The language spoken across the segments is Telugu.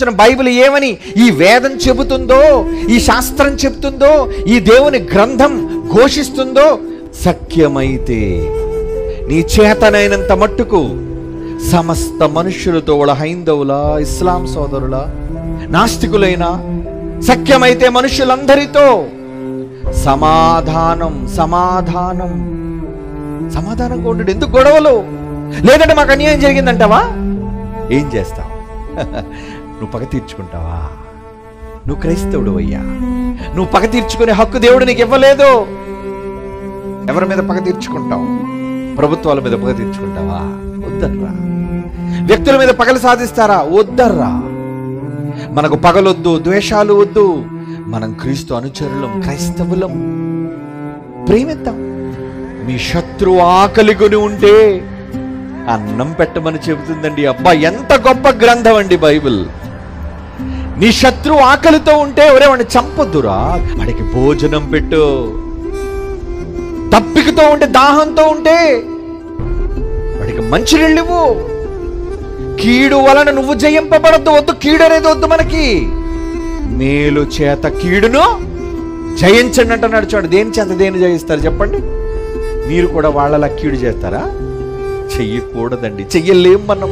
వచ్చిన బైబిల్ ఏమని ఈ వేదం చెబుతుందో, ఈ శాస్త్రం చెబుతుందో, ఈ దేవుని గ్రంథం ఘోషిస్తుందో, సఖ్యమైతే నీ చేతనైనంత మట్టుకు సమస్త మనుష్యులతో, వాళ్ళ హైందవులా, ఇస్లాం సోదరులా, నాస్తికులైనా, సఖ్యమైతే మనుషులందరితో సమాధానం సమాధానం సమాధానంగా ఉండు. ఎందుకు గొడవలు? లేదంటే మాకు అన్యాయం జరిగిందంటావా? ఏం చేస్తావు? నువ్వు పగ తీర్చుకుంటావా? నువ్వు క్రైస్తవుడు అయ్యా, నువ్వు పగ తీర్చుకునే హక్కు దేవుడు నీకు ఇవ్వలేదు. ఎవరి మీద పగ తీర్చుకుంటావు? ప్రభుత్వాల మీద పగ తీర్చుకుంటావా? వద్దర్రా. వ్యక్తుల మీద పగలు సాధిస్తారా? వద్దర్రా. మనకు పగలొద్దు, ద్వేషాలు వద్దు. మనం క్రీస్తు అనుచరులం, క్రైస్తవులం. ప్రేమిద్దాం. మీ శత్రువు ఆకలిగొని ఉంటే అన్నం పెట్టమని చెబుతుందండి. అబ్బా, ఎంత గొప్ప గ్రంథం అండి బైబిల్. నీ శత్రువు ఆకలితో ఉంటే ఒరే వాడిని చంపొద్దురా, వాడికి భోజనం పెట్టు. దప్పికతో ఉంటే, దాహంతో ఉంటే వాడికి మంచినీళ్ళు ఇవ్వు. కీడు వలన నువ్వు జయింపబడద్దు. వద్దు, కీడు అనేది వద్దు మనకి. మేలు చేత కీడును జయించండి అంటున్నాడు. చూడండి, దేని చేత దేని జయిస్తారు చెప్పండి? మీరు కూడా వాళ్ళలా కీడు చేస్తారా? చెయ్యకూడదండి, చెయ్యలేం మనం.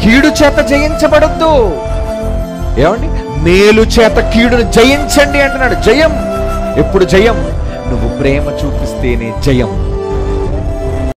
కీడు చేత జయించబడద్దు. ఏమండి? మేలు చేత కీడును జయించండి అంటున్నాడు. జయం ఎప్పుడు? జయం నువ్వు ప్రేమ చూపిస్తేనే జయం.